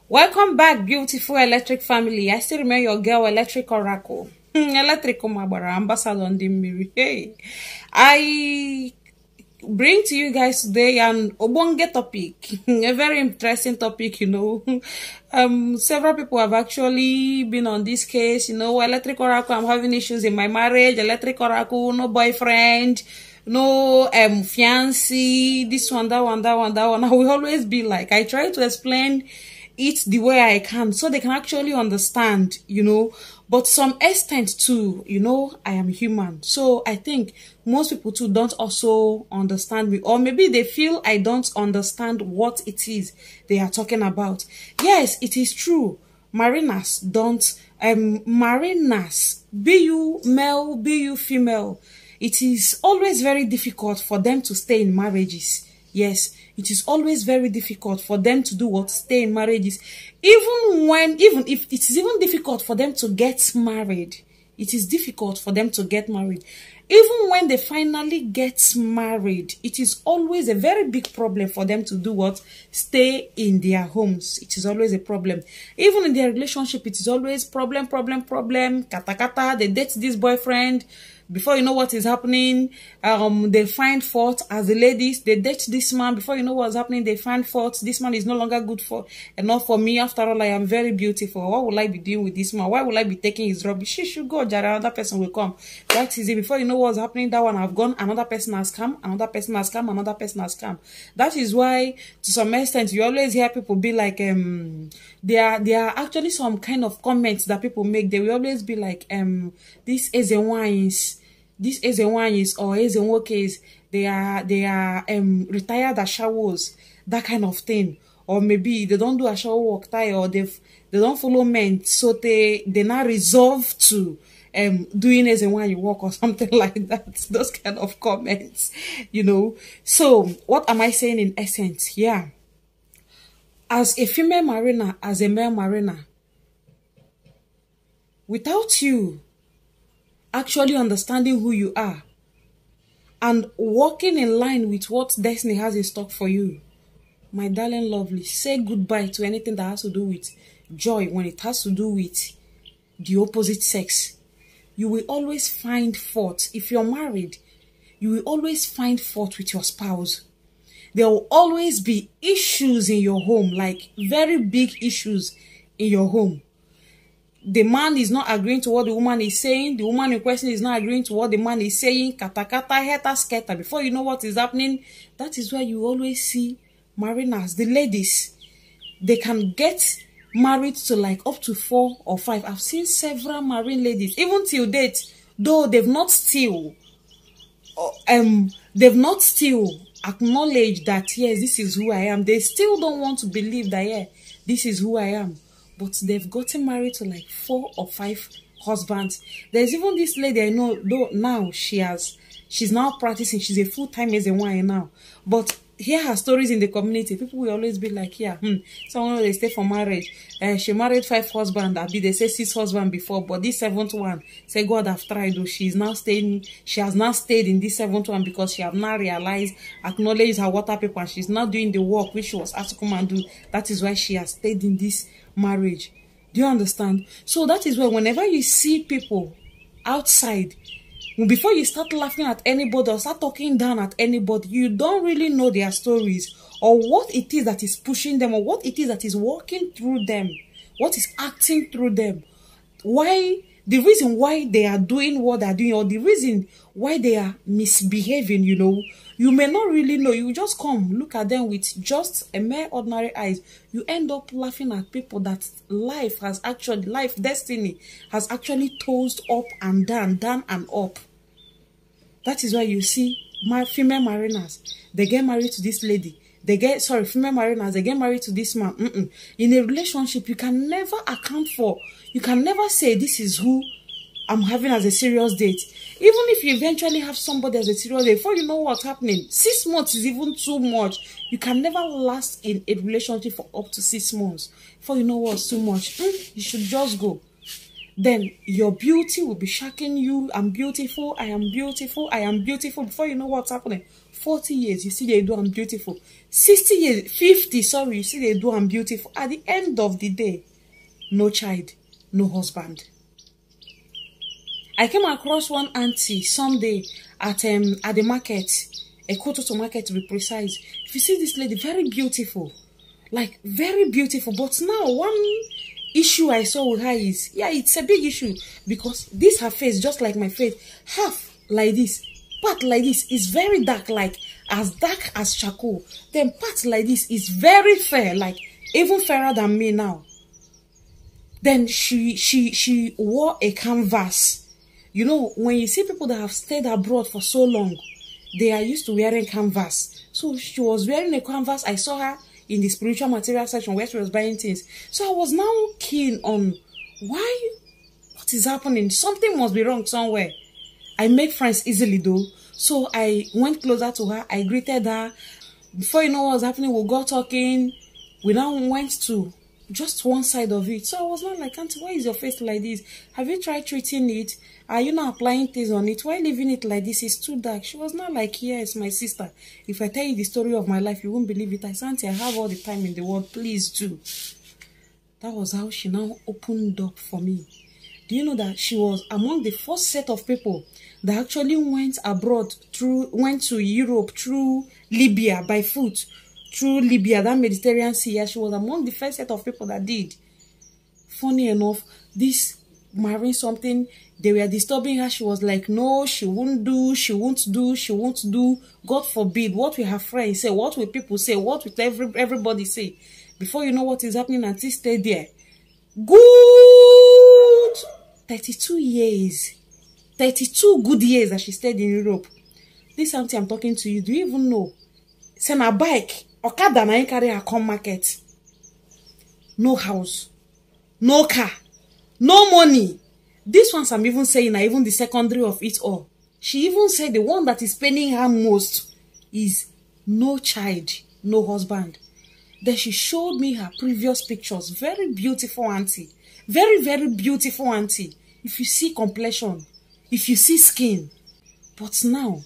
Welcome back, beautiful Electric family. I still remember your girl, Electric Oracle. Electric Omabara, ambassador on the mirror. Hey, I bring to you guys today an obonge topic, a very interesting topic, Several people have actually been on this case, Electric Oracle, I'm having issues in my marriage, Electric Oracle, no boyfriend, no fiancé, this one, that one, that one, that one. I will always be like, I try to explain it the way I can so they can actually understand, but some extent too, I am human. So I think most people too don't also understand me, or maybe they feel I don't understand what it is they are talking about. Yes, it is true. Mariners don't, mariners, be you male, be you female, it is always very difficult for them to stay in marriages. Yes, it is always very difficult for them to do what? Stay in marriages. Even if it is even difficult for them to get married, it is difficult for them to get married. Even when they finally get married, it is always a very big problem for them to do what? Stay in their homes. It is always a problem. Even in their relationship, it is always problem. Kata kata, they date this boyfriend. Before you know what is happening, they find fault. As the ladies, they date this man. Before you know what's happening, they find fault. This man is no longer good enough for me. After all, I am very beautiful. What will I be doing with this man? Why will I be taking his rubbish? She should go, Jara. Another person will come. That is it. Before you know what's happening, that one have gone. Another person has come. Another person has come. Another person has come. That is why, to some extent, you always hear people be like, there are actually some kind of comments that people make. They will always be like, this is a wines. This is a one is or is a workers, they are retired ashawos, that kind of thing. Or maybe they don't do a shower work tie, or they don't follow men, so they now resolve to doing as a one you work or something like that. Those kind of comments, So what am I saying in essence? Yeah. As a female mariner, as a male mariner, without you actually understanding who you are and walking in line with what destiny has in stock for you, my darling lovely, say goodbye to anything that has to do with joy. When it has to do with the opposite sex, you will always find fault. If you're married, you will always find fault with your spouse. There will always be issues in your home, like very big issues in your home. The man is not agreeing to what the woman is saying. The woman in question is not agreeing to what the man is saying. Kata kata, heta sketa. Before you know what is happening, that is why you always see mariners, the ladies, they can get married to like up to 4 or 5. I've seen several marine ladies, even till date, though they've not still acknowledged that yes, this is who I am. They still don't want to believe that yeah, this is who I am. But they've gotten married to like 4 or 5 husbands. There's even this lady I know, though now she's now practicing. She's a full-time Ezenwanye now. But hear her stories in the community. People will always be like, yeah, someone they stay for marriage. She married 5 husbands. They say 6 husbands before, but this 7th one, say God have tried. Though she has now stayed in this 7th one because she have now realized, acknowledged her water paper, and she's now doing the work which she was asked to come and do. That is why she has stayed in this marriage. Do you understand? So that is why whenever you see people outside, before you start laughing at anybody or start talking down at anybody, you don't really know their stories or what it is that is pushing them or what it is that is walking through them, what is acting through them, the reason why they are doing what they're doing, or the reason why they are misbehaving, you may not really know. You just come look at them with just a mere ordinary eyes. You end up laughing at people that destiny has actually tossed up and down and up. That is why you see my female mariners, they get married to this lady. Female mariners, they get married to this man. In a relationship, you can never account for, you can never say this is who I'm having as a serious date. Even if you eventually have somebody as a serious date, before you know what's happening, 6 months is even too much. You can never last in a relationship for up to 6 months. Before you know what's too much, you should just go. then your beauty will be shocking you. I'm beautiful, I am beautiful, I am beautiful. Before you know what's happening, 40 years, you see they do I'm beautiful. 60 years, 50, sorry, you see they do I'm beautiful. At the end of the day, no child, no husband. I came across one auntie someday at the market, a Kototo market to be precise. If you see this lady, very beautiful, like very beautiful. But now one issue I saw with her is, yeah, it's a big issue because this her face, just like my face, half like this, part like this is very dark, like as dark as charcoal. Then part like this is very fair, like even fairer than me now. Then she wore a canvas. You know, when you see people that have stayed abroad for so long, they are used to wearing canvas. So she was wearing a canvas. I saw her in the spiritual material section where she was buying things. So I was now keen on what is happening. Something must be wrong somewhere. I make friends easily though. So I went closer to her. I greeted her. Before you know what was happening, we got talking. We now went to just one side of it. So I was not like, auntie, why is your face like this? Have you tried treating it? Are you not applying things on it? Why leaving it like this? It's too dark. She was not like, yes, my sister. If I tell you the story of my life, you won't believe it. I said, auntie, I have all the time in the world. Please do. That was how she now opened up for me. Do you know that she was among the first set of people that actually went abroad went to Europe through Libya by foot? Through Libya, that Mediterranean Sea. Yeah, she was among the first set of people that did. Funny enough, this marine something, they were disturbing her. She was like, no, she won't do, she won't do, she won't do. God forbid. What will her friends say? What will people say? What will everybody say? Before you know what is happening, Auntie stayed there. Good 32 years. 32 good years that she stayed in Europe. This auntie I'm talking to you, do you even know? Send a bike. Okada na carry her come market. No house. No car. No money. This ones I'm even saying are even the secondary of it all. She even said the one that is paining her most is no child, no husband. Then she showed me her previous pictures. Very beautiful auntie. Very, very beautiful auntie. If you see complexion, if you see skin. But now,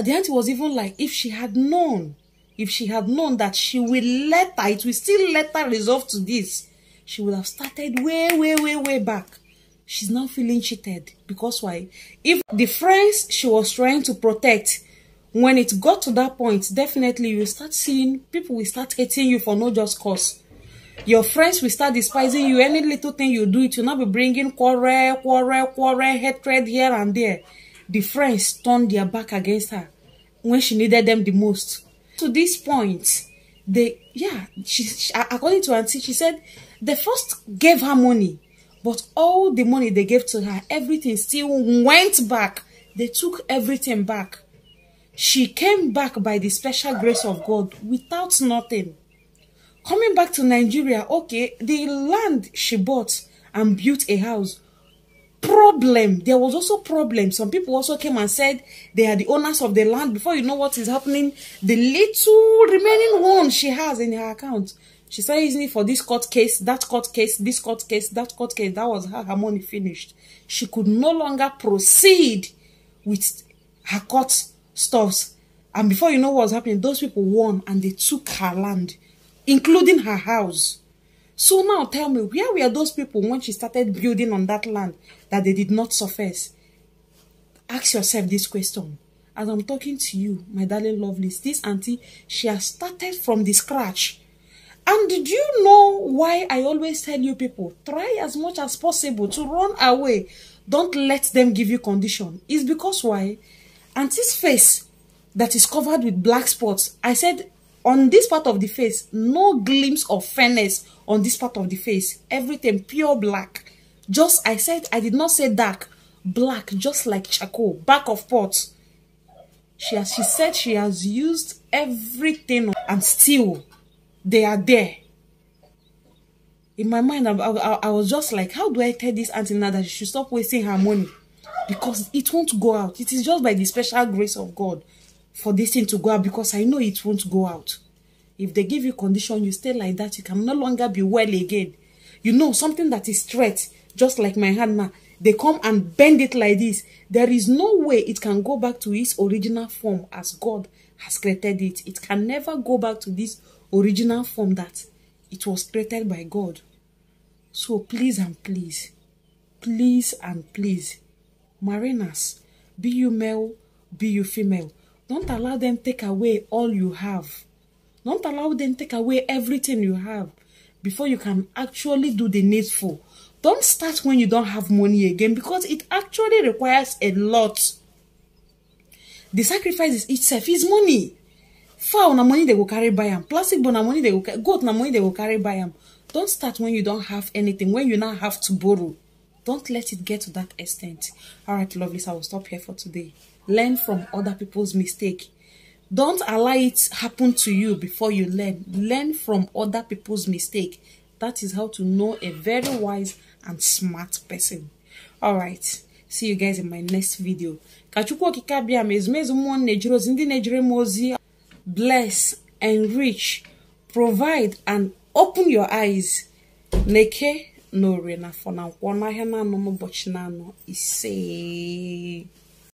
the auntie was even like, if she had known that she will let her, it will still let her resolve to this, she would have started way back. She's now feeling cheated. Because why? If the friends she was trying to protect, when it got to that point, definitely you will start seeing people will start hating you for no just cause. Your friends will start despising you. Any little thing you do, it will not be bringing quarrel, hatred here and there. The friends turned their back against her when she needed them the most. To this point, according to Auntie, she said they first gave her money, but all the money they gave to her, everything still went back. They took everything back. She came back by the special grace of God without nothing. Coming back to Nigeria, okay, the land she bought and built a house. Problem. There was also problem. Some people also came and said they are the owners of the land. Before you know what is happening, the little remaining one she has in her account, she started using it for this court case, that court case, this court case, that court case. That was how her money finished. She could no longer proceed with her court stuffs. And before you know what was happening, those people won and they took her land, including her house. So now tell me, where were those people when she started building on that land that they did not surface? Ask yourself this question. As I'm talking to you, my darling lovelies, this auntie, she has started from the scratch. And did you know why I always tell you people, try as much as possible to run away. Don't let them give you condition. It's because why? Auntie's face that is covered with black spots, I said, on this part of the face, no glimpse of fairness on this part of the face. Everything pure black. Just, I said, I did not say dark. Black, just like charcoal. Back of pot. She said she has used everything and still they are there. In my mind, I was just like, how do I tell this auntie now that she should stop wasting her money? Because it won't go out. It is just by the special grace of God for this thing to go out, because I know it won't go out. If they give you condition, you stay like that, you can no longer be well again. You know, something that is straight, just like my hand now. They come and bend it like this. There is no way it can go back to its original form as God has created it. It can never go back to this original form that it was created by God. So please and please, mariners, be you male, be you female, don't allow them take away all you have. Don't allow them take away everything you have before you can actually do the needful. Don't start when you don't have money again, because it actually requires a lot. The sacrifice itself is money. Fowl na money they will carry by them. Plastic bone na money they will carry. Goat na money they will carry by them. Don't start when you don't have anything, when you now have to borrow. Don't let it get to that extent. Alright, lovelies, I will stop here for today. Learn from other people's mistake. Don't allow it happen to you before you learn. Learn from other people's mistake. That is how to know a very wise and smart person. Alright, see you guys in my next video. Bless, enrich, provide, and open your eyes. Neke no rena for now. One I no ise.